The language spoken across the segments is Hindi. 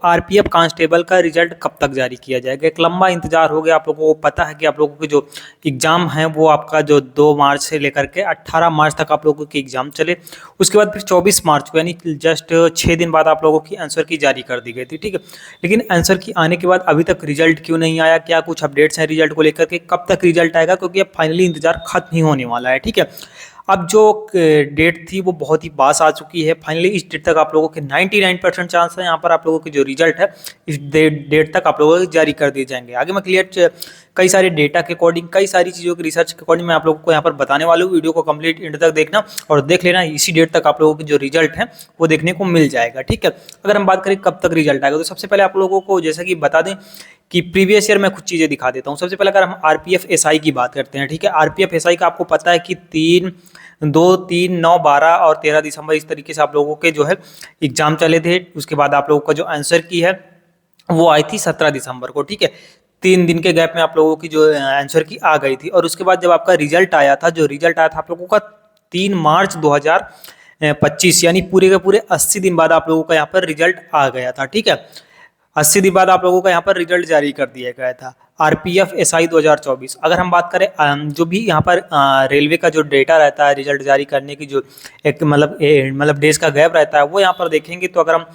आरपीएफ कांस्टेबल का रिजल्ट कब तक जारी किया जाएगा? एक लंबा इंतजार हो गया। आप लोगों को पता है कि आप लोगों के जो एग्ज़ाम है वो आपका जो 2 मार्च से लेकर के 18 मार्च तक आप लोगों के एग्ज़ाम चले। उसके बाद फिर 24 मार्च को यानी जस्ट 6 दिन बाद आप लोगों की आंसर की जारी कर दी गई थी, ठीक है। लेकिन आंसर की आने के बाद अभी तक रिजल्ट क्यों नहीं आया? क्या कुछ अपडेट्स हैं रिजल्ट को लेकर के? कब तक रिजल्ट आएगा? क्योंकि अब फाइनली इंतजार खत्म ही होने वाला है, ठीक है। अब जो डेट थी वो बहुत ही पास आ चुकी है। फाइनली इस डेट तक आप लोगों के 99% चांस है यहाँ पर आप लोगों के जो रिजल्ट है इस डेट तक आप लोगों को जारी कर दिए जाएंगे। आगे मैं क्लियर कई सारे डेटा के अकॉर्डिंग, कई सारी चीज़ों की रिसर्च के अकॉर्डिंग मैं आप लोगों को यहाँ पर बताने वाला हूँ। वीडियो को कंप्लीट एंड तक देखना और देख लेना, इसी डेट तक आप लोगों के जो रिजल्ट है वो देखने को मिल जाएगा, ठीक है। अगर हम बात करें कब तक रिजल्ट आएगा, तो सबसे पहले आप लोगों को जैसा कि बता दें कि प्रीवियस ईयर में कुछ चीज़ें दिखा देता हूँ। सबसे पहले अगर हम आरपीएफ एसआई की बात करते हैं, ठीक है। आरपीएफ एसआई का आपको पता है कि 2, 3, 9, 12 और 13 दिसंबर इस तरीके से आप लोगों के जो है एग्जाम चले थे। उसके बाद आप लोगों का जो आंसर की है वो आई थी 17 दिसंबर को, ठीक है। 3 दिन के गैप में आप लोगों की जो आंसर की आ गई थी। और उसके बाद जब आपका रिजल्ट आया था, जो रिजल्ट आया था आप लोगों का 3 मार्च 2025 यानी पूरे के पूरे 80 दिन बाद आप लोगों का यहाँ पर रिजल्ट आ गया था, ठीक है। 80 दिन बाद आप लोगों का यहाँ पर रिजल्ट जारी कर दिया गया था आरपीएफ एसआई 2024। अगर हम बात करें जो भी यहाँ पर रेलवे का जो डेटा रहता है रिजल्ट जारी करने की, जो एक मतलब डेज का गैप रहता है, वो यहाँ पर देखेंगे तो अगर हम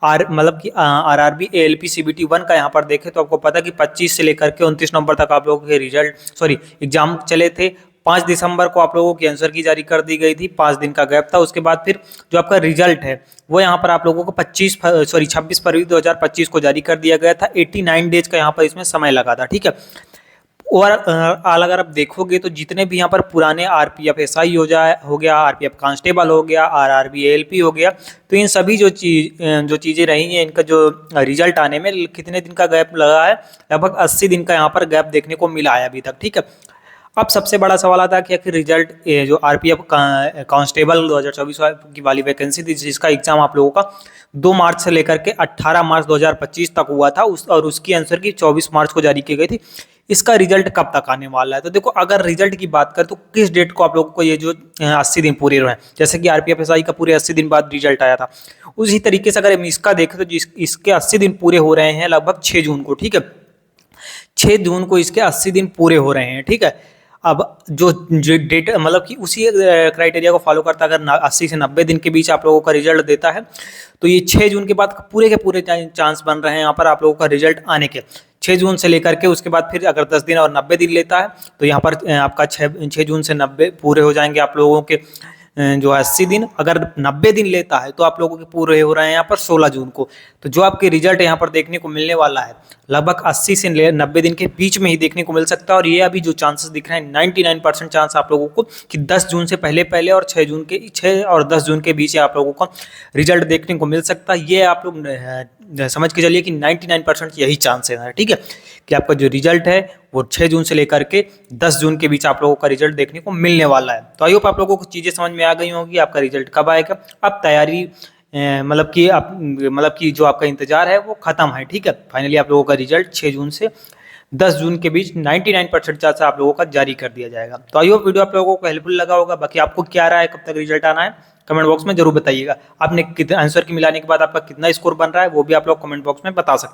मतलब कि आरआरबी एएलपी सीबीटी 1 का यहाँ पर देखें तो आपको पता है कि 25 से लेकर के 29 नवंबर तक आप लोगों के एग्जाम चले थे। 5 दिसंबर को आप लोगों की आंसर की जारी कर दी गई थी, 5 दिन का गैप था। उसके बाद फिर जो आपका रिजल्ट है वो यहाँ पर आप लोगों को 26 फरवरी 2025 को जारी कर दिया गया था। 89 डेज का यहाँ पर इसमें समय लगा था, ठीक है। और अगर आप देखोगे तो जितने भी यहाँ पर पुराने आरपीएफ एसआई हो गया, आरपीएफ कांस्टेबल हो गया, आरआरबी एएलपी हो गया, तो इन सभी जो चीज़ें रही हैं इनका जो रिजल्ट आने में कितने दिन का गैप लगा है? लगभग 80 दिन का यहाँ पर गैप देखने को मिला है अभी तक, ठीक है। अब सबसे बड़ा सवाल आता है कि आखिर रिजल्ट जो आरपीएफ कांस्टेबल 2024 की वाली वैकेंसी थी जिसका एग्जाम आप लोगों का 2 मार्च से लेकर के 18 मार्च 2025 तक हुआ था और उसकी आंसर की 24 मार्च को जारी की गई थी। इसका रिजल्ट कब तक आने वाला है? तो देखो, अगर रिजल्ट की बात करें तो किस डेट को आप लोगों को ये जो 80 दिन पूरे हुए हैं, जैसे कि आरपीएफ एसआई का पूरे 80 दिन बाद रिजल्ट आया था, उसी तरीके से अगर हम इसका देखें तो इसके 80 दिन पूरे हो रहे हैं लगभग 6 जून को, ठीक है। 6 जून को इसके 80 दिन पूरे हो रहे हैं, ठीक है। अब जो डेट मतलब कि उसी क्राइटेरिया को फॉलो करता अगर 80 से 90 दिन के बीच आप लोगों का रिजल्ट देता है तो ये 6 जून के बाद पूरे के पूरे चांस बन रहे हैं यहाँ पर आप लोगों का रिजल्ट आने के। 6 जून से लेकर के उसके बाद फिर अगर 10 दिन और 90 दिन लेता है तो यहाँ पर आपका 6 जून से 90 पूरे हो जाएंगे आप लोगों के जो 80 दिन। अगर 90 दिन लेता है तो आप लोगों के पूरे हो रहे हैं यहाँ पर 16 जून को। तो जो आपके रिजल्ट यहाँ पर देखने को मिलने वाला है लगभग 80 से 90 दिन के बीच में ही देखने को मिल सकता है। और ये अभी जो चांसेस दिख रहे हैं 99% चांस आप लोगों को कि 10 जून से पहले और 6 और 10 जून के बीच आप लोगों का रिजल्ट देखने को मिल सकता है। ये आप लोग समझ के चलिए कि 99% यही चांसेस है, ठीक है, कि आपका जो रिजल्ट है वो 6 जून से लेकर के 10 जून के बीच आप लोगों का रिजल्ट देखने को मिलने वाला है। तो आई होप आप लोगों को चीज़ें समझ में आ गई होंगी। आपका रिजल्ट कब आएगा, अब तैयारी मतलब कि जो आपका इंतजार है वो खत्म है, ठीक है। फाइनली आप लोगों का रिजल्ट 6 जून से 10 जून के बीच 99% चांस आप लोगों का जारी कर दिया जाएगा। तो आई होप वीडियो आप लोगों को हेल्पफुल लगा होगा। बाकी आपको क्या रहा है, कब तक रिजल्ट आना है, कमेंट बॉक्स में जरूर बताइएगा। आपने कितने आंसर की मिलाने के बाद आपका कितना स्कोर बन रहा है वो भी आप लोग कमेंट बॉक्स में बता सकते हैं।